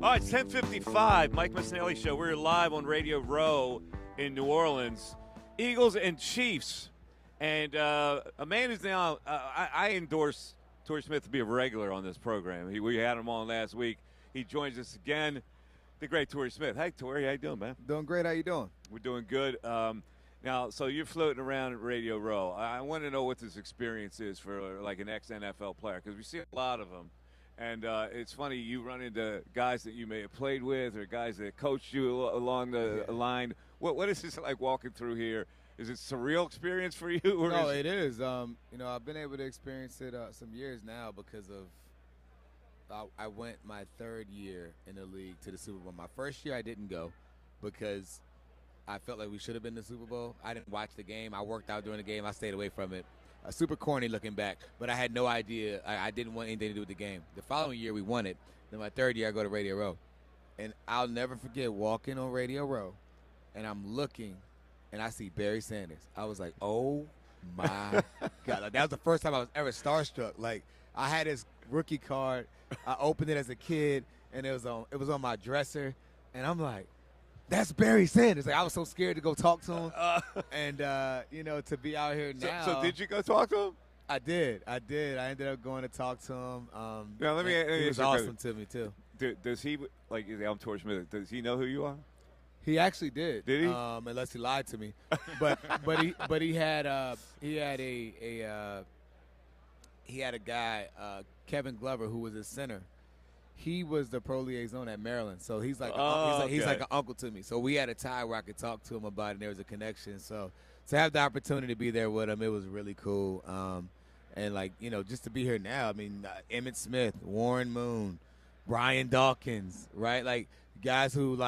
All right, it's 10:55. Mike Missanelli Show. We're live on Radio Row in New Orleans. Eagles and Chiefs. And a man who's now I endorse Torrey Smith to be a regular on this program. We had him on last week. He joins us again, the great Torrey Smith. Hey, Torrey, how you doing, man? Doing great. How you doing? We're doing good. Now, so you're floating around at Radio Row. I want to know what this experience is for like an ex-NFL player, because we see a lot of them. And it's funny, you run into guys that you may have played with or guys that coached you along the line. What is this like walking through here? Is it a surreal experience for you? Or no, it is. I've been able to experience it some years now because of I went my third year in the league to the Super Bowl. My first year I didn't go because I felt like we should have been in the Super Bowl. I didn't watch the game. I worked out during the game. I stayed away from it. Super corny looking back, but I had no idea. I didn't want anything to do with the game. The following year, we won it. Then my third year, I go to Radio Row. And I'll never forget walking on Radio Row, and I'm looking, and I see Barry Sanders. I was like, oh, my God. Like, that was the first time I was ever starstruck. Like, I had his rookie card. I opened it as a kid, and it was on my dresser. And I'm like, that's Barry Sanders. Like, I was so scared to go talk to him, and to be out here now. So did you go talk to him? I did. I ended up going to talk to him. Now let me. He was awesome to me too. Does he like? I'm Torrey Smith. Does he know who you are? He actually did. Did he? Unless he lied to me, but he had a guy, Kevin Glover, who was his center. He was the pro liaison at Maryland, so he's like he's like an uncle to me. So we had a tie where I could talk to him about it, and there was a connection. So to have the opportunity to be there with him, it was really cool. And just to be here now, I mean, Emmitt Smith, Warren Moon, Brian Dawkins, right? Like guys who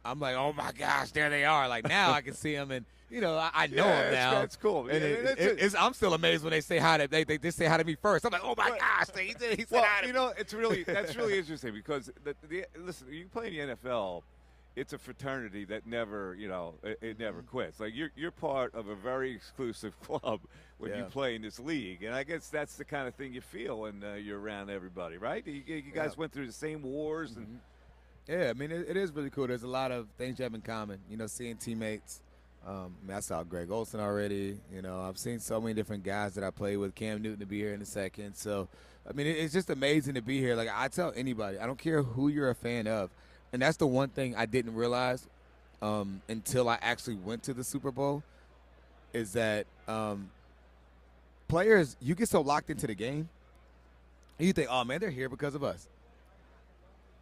I'm like, oh my gosh, there they are. Like now I can see them, and I know them now. That's cool. And I'm still amazed when they say hi to they say hi to me first. I'm like, oh my gosh, he said hi to me. That's really interesting because listen, you play in the NFL, it's a fraternity that never, it never quits. Like you're part of a very exclusive club when you play in this league, and I guess that's the kind of thing you feel when you're around everybody, right? You guys went through the same wars, and yeah, I mean it is really cool. There's a lot of things you have in common. Seeing teammates. I saw Greg Olsen already. I've seen so many different guys that I played with. Cam Newton to be here in a second. So, I mean, it's just amazing to be here. Like, I tell anybody, I don't care who you're a fan of. And that's the one thing I didn't realize until I actually went to the Super Bowl is that players, you get so locked into the game, and you think, oh, man, they're here because of us.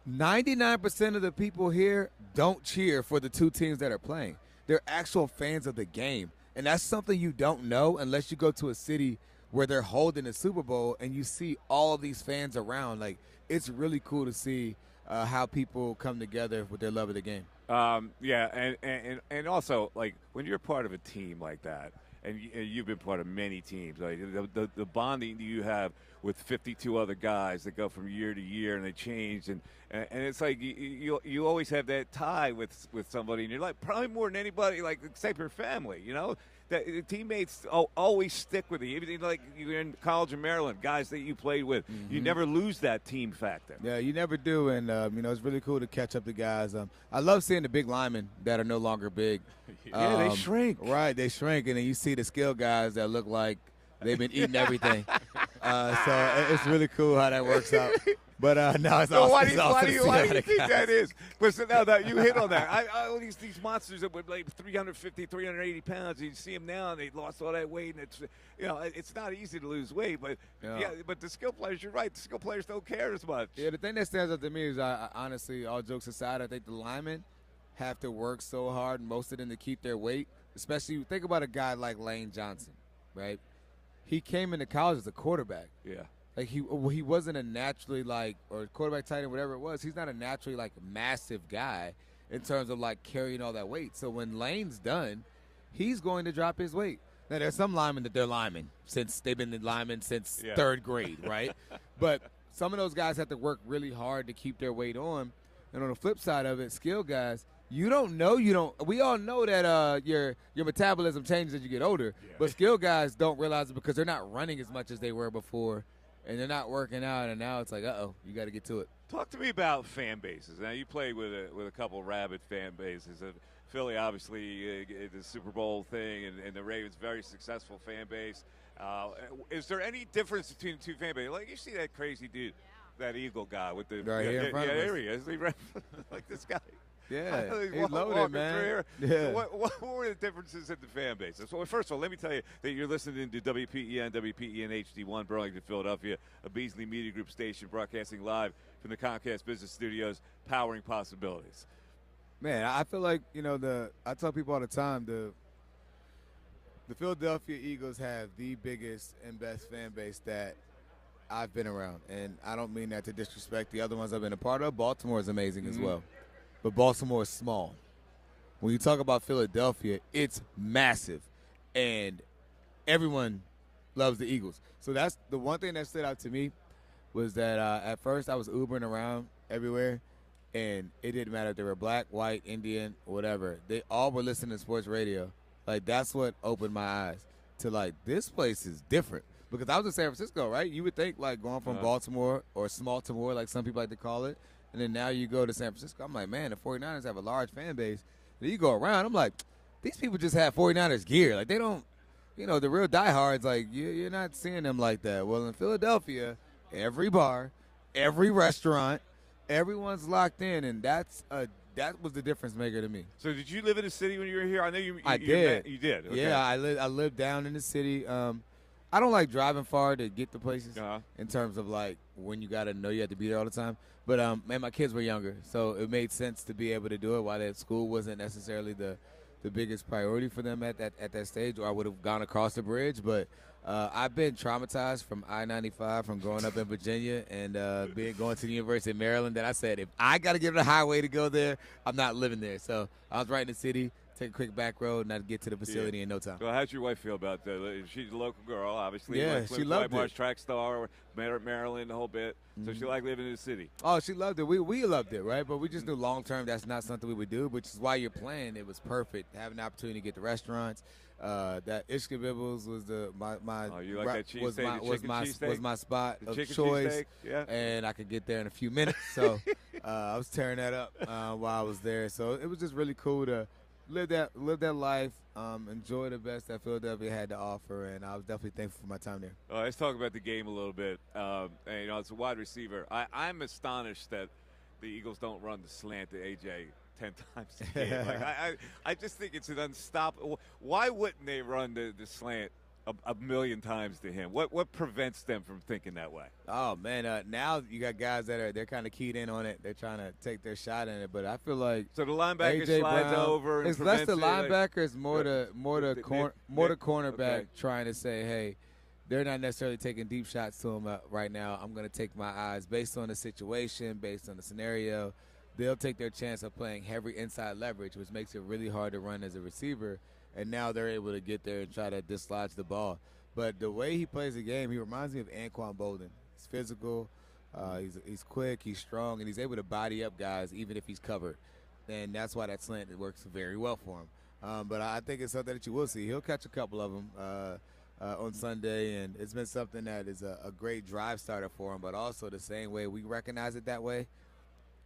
99% of the people here don't cheer for the two teams that are playing. They're actual fans of the game. And that's something you don't know unless you go to a city where they're holding a Super Bowl and you see all of these fans around. Like, it's really cool to see how people come together with their love of the game. And also, like, when you're part of a team like that, and you've been part of many teams, like the bonding you have with 52 other guys that go from year to year and they change, and it's like you always have that tie with somebody, and you're like probably more than anybody, like except your family, that the teammates always stick with you. Even like you're in college in Maryland, guys that you played with, you never lose that team factor. Yeah, you never do, and it's really cool to catch up to guys. I love seeing the big linemen that are no longer big. Yeah, they shrink. Right, they shrink, and then you see the skill guys that look like they've been eating everything. So it's really cool how that works out. But no, it's awesome. Why do you think that is? But so now that you hit on that, all these monsters that were like 350, 380 pounds, you see them now, and they lost all that weight, and it's not easy to lose weight. But but the skill players, you're right, the skill players don't care as much. Yeah, the thing that stands out to me is, I honestly, all jokes aside, I think the linemen have to work so hard, most of them, to keep their weight. Especially, think about a guy like Lane Johnson, right? He came into college as a quarterback. Yeah. Like he wasn't a naturally or quarterback tight end, whatever it was. He's not a naturally massive guy in terms of carrying all that weight. So when Lane's done, he's going to drop his weight. Now there's some linemen that they're linemen since they've been linemen since third grade, right? But some of those guys have to work really hard to keep their weight on. And on the flip side of it, skill guys, we all know that your metabolism changes as you get older, but skill guys don't realize it because they're not running as much as they were before. and they're not working out, and now it's like, you got to get to it. Talk to me about fan bases. Now, you played with a couple rabid fan bases. Philly, obviously, the Super Bowl thing, and the Ravens, very successful fan base. Is there any difference between the two fan bases? Like, you see that crazy dude, that Eagle guy with the right here in front of us. There he is. Like this guy. Yeah, he's loaded, man. Yeah. So what were the differences in the fan base? So first of all, let me tell you that you're listening to WPEN HD1, Burlington, Philadelphia, a Beasley Media Group station broadcasting live from the Comcast Business Studios, powering possibilities. Man, I feel like, I tell people all the time, the Philadelphia Eagles have the biggest and best fan base that I've been around. And I don't mean that to disrespect the other ones I've been a part of. Baltimore is amazing as well. But Baltimore is small. When you talk about Philadelphia, it's massive. And everyone loves the Eagles. So that's the one thing that stood out to me was that at first I was Ubering around everywhere, and it didn't matter if they were black, white, Indian, whatever. They all were listening to sports radio. Like, that's what opened my eyes to, like, this place is different. Because I was in San Francisco, right? You would think, like, going from Baltimore or Smaltimore, like some people like to call it, and then now you go to San Francisco. I'm like, man, the 49ers have a large fan base. And you go around, I'm like, these people just have 49ers gear. Like, they don't, the real diehards, like, you're not seeing them like that. Well, in Philadelphia, every bar, every restaurant, everyone's locked in, and that was the difference maker to me. So did you live in the city when you were here? I know you did. You did? Okay. Yeah, I lived down in the city. I don't like driving far to get to places in terms of, like, when you got to know you have to be there all the time. But, man, my kids were younger, so it made sense to be able to do it while that school wasn't necessarily the biggest priority for them at that stage, or I would have gone across the bridge. But I've been traumatized from I-95 from growing up in Virginia and going to the University of Maryland, that I said, if I got to get on the highway to go there, I'm not living there. So I was right in the city. Take a quick back road, and I'd get to the facility in no time. Well, how'd your wife feel about that? She's a local girl, obviously. Yeah, she loved it. Track star, Maryland, the whole bit. So she liked living in the city. Oh, she loved it. We loved it, right? But we just knew long term that's not something we would do, which is why you're playing. It was perfect. Having the opportunity to get to restaurants. That Ishka Bibbles was was my spot of choice. Yeah. And I could get there in a few minutes. So I was tearing that up while I was there. So it was just really cool to live that life, enjoy the best that Philadelphia had to offer, and I was definitely thankful for my time there. Let's talk about the game a little bit. And, it's a wide receiver. I'm astonished that the Eagles don't run the slant to AJ 10 times a game. I just think it's an unstoppable. Why wouldn't they run the slant a million times to him? What prevents them from thinking that way? Oh man, now you got guys that they're kind of keyed in on it. They're trying to take their shot in it, but I feel like so the linebacker AJ slides Brown, over. And it's less the linebacker, it's more the cornerback trying to say, hey, they're not necessarily taking deep shots to him right now. I'm going to take my eyes based on the situation, based on the scenario. They'll take their chance of playing heavy inside leverage, which makes it really hard to run as a receiver. And now they're able to get there and try to dislodge the ball. But the way he plays the game, he reminds me of Anquan Bolden. He's physical, he's quick, he's strong, and he's able to body up guys even if he's covered. And that's why that slant works very well for him. But I think it's something that you will see. He'll catch a couple of them on Sunday, and it's been something that is a great drive starter for him. But also the same way we recognize it that way,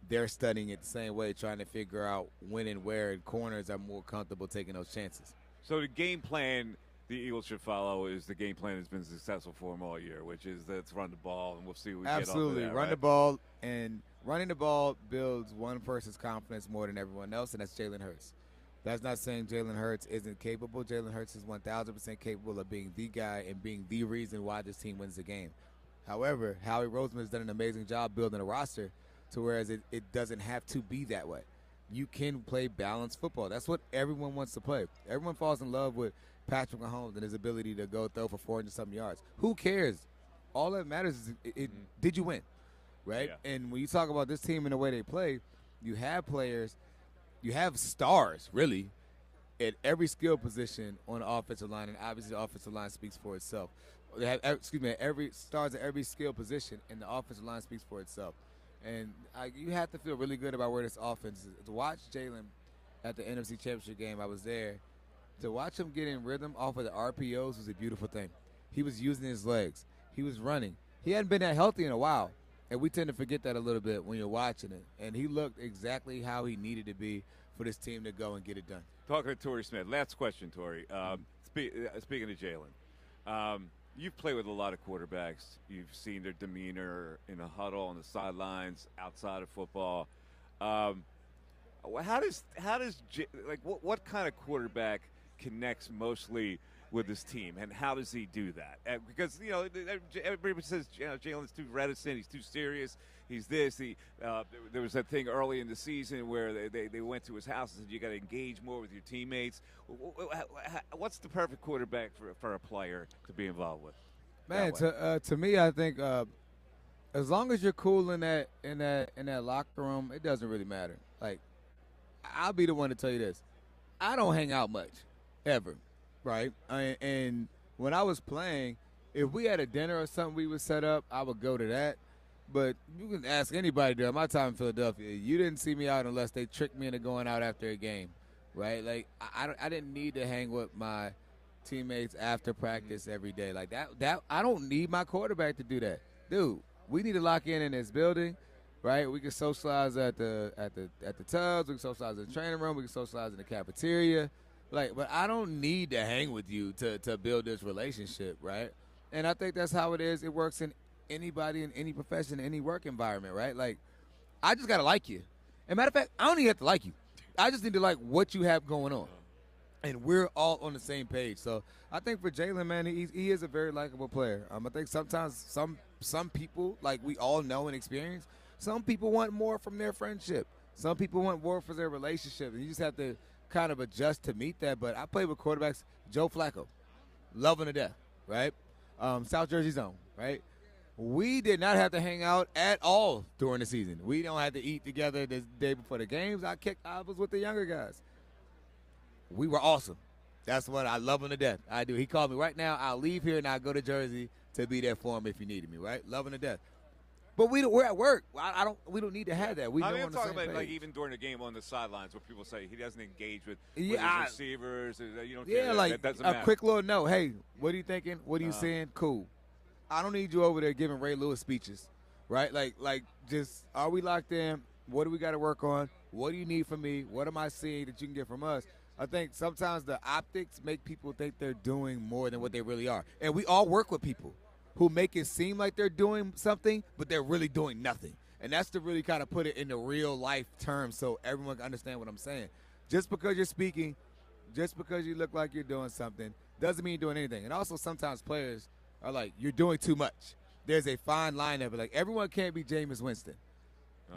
they're studying it the same way, trying to figure out when and where, and corners are more comfortable taking those chances. So the game plan the Eagles should follow is the game plan that's been successful for them all year, which is let's run the ball, and we'll see what we Absolutely. get off of that, Run the ball, and running the ball builds one person's confidence more than everyone else, and that's Jalen Hurts. That's not saying Jalen Hurts isn't capable. Jalen Hurts is 1,000% capable of being the guy and being the reason why this team wins the game. However, Howie Roseman has done an amazing job building a roster to whereas it doesn't have to be that way. You can play balanced football. That's what everyone wants to play. Everyone falls in love with Patrick Mahomes and his ability to go throw for 400-something yards. Who cares? All that matters is did you win, right? Yeah. And when you talk about this team and the way they play, you have players, you have stars, really, at every skill position on the offensive line, and obviously the offensive line speaks for itself. They have, every stars at every skill position, and the offensive line speaks for itself. And you have to feel really good about where this offense is. To watch Jalen at the NFC Championship game, I was there. To watch him get in rhythm off of the RPOs was a beautiful thing. He was using his legs. He was running. he hadn't been that healthy in a while. And we tend to forget that a little bit when you're watching it. And he looked exactly how he needed to be for this team to go and get it done. Talking to Torrey Smith. Last question, Torrey. Speaking of Jalen, you've played with a lot of quarterbacks. You've seen their demeanor in a huddle, on the sidelines, outside of football. How does what kind of quarterback connects mostly with his team, and how does he do that? Because everybody says Jalen's too reticent, he's too serious, he's this. There was that thing early in the season where they went to his house and said you got to engage more with your teammates. What's the perfect quarterback for a player to be involved with? Man, to me, I think as long as you're cool in that locker room, it doesn't really matter. Like, I'll be the one to tell you this: I don't hang out much, ever. Right, and when I was playing, if we had a dinner or something we would set up, I would go to that. But you can ask anybody during my time in Philadelphia. You didn't see me out unless they tricked me into going out after a game, right? Like I didn't need to hang with my teammates after practice every day. Like that I don't need my quarterback to do that, dude. We need to lock in this building, right? We can socialize at the tubs. We can socialize in the training room. We can socialize in the cafeteria. But I don't need to hang with you to build this relationship, right? And I think that's how it is. It works in anybody, in any profession, any work environment, right? Like, I just got to like you. And matter of fact, I don't even have to like you. I just need to like what you have going on. And we're all on the same page. So I think for Jalen, man, he is a very likable player. I think sometimes some people, like we all know and experience, some people want more from their friendship. Some people want more from their relationship. And you just have to kind of adjust to meet that. But I played with quarterbacks, Joe Flacco, loving to death, right? South Jersey zone, right? We did not have to hang out at all during the season. We don't have to eat together the day before the games. I was with the younger guys. We were awesome. That's what I love him to death. I do. He called me right now. I'll leave here and I'll go to Jersey to be there for him if you needed me, right? Loving to death. But we're at work. We don't need to have that. I'm talking about like even during the game on the sidelines where people say he doesn't engage with his receivers. You don't care. Like that doesn't a matter. Quick little note. Hey, what are you thinking? What are you saying? Cool. I don't need you over there giving Ray Lewis speeches, right? Like just are we locked in? What do we got to work on? What do you need from me? What am I seeing that you can get from us? I think sometimes the optics make people think they're doing more than what they really are. And we all work with people who make it seem like they're doing something, but they're really doing nothing. And that's to really kind of put it in the real life terms so everyone can understand what I'm saying. Just because you're speaking, just because you look like you're doing something, doesn't mean you're doing anything. And also sometimes players are like, you're doing too much. There's a fine line there, but like everyone can't be Jameis Winston.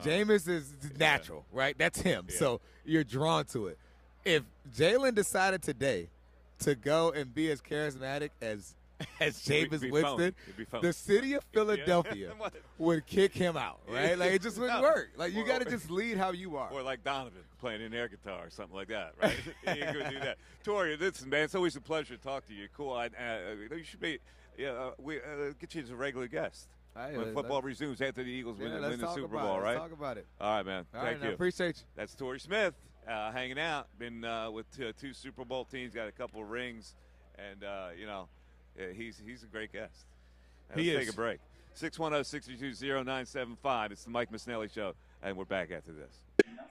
Jameis is natural, right? That's him. Yeah. So you're drawn to it. If Jalen decided today to go and be as charismatic as Jameis Winston, the city of Philadelphia would kick him out, right? Like, it just wouldn't work. Like, you got to just lead how you are. Or like Donovan playing an air guitar or something like that, right? You ain't going to do that. Torrey, listen, man, it's always a pleasure to talk to you. Cool. You should be, we get you as a regular guest. When football resumes after the Eagles win the Super Bowl, right? Let's talk about it. All right, man. Thank you. I appreciate you. That's Torrey Smith hanging out. Been with two Super Bowl teams, got a couple of rings, and, he's a great guest. Let's take a break. 610-632-0975. It's the Mike Missanelli Show, and we're back after this.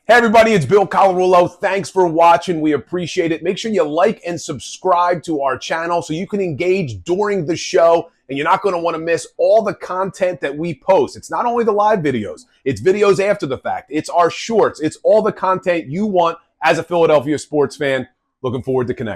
Hey, everybody, it's Bill Colarulo. Thanks for watching. We appreciate it. Make sure you like and subscribe to our channel so you can engage during the show, and you're not going to want to miss all the content that we post. It's not only the live videos. It's videos after the fact. It's our shorts. It's all the content you want as a Philadelphia sports fan. Looking forward to connecting.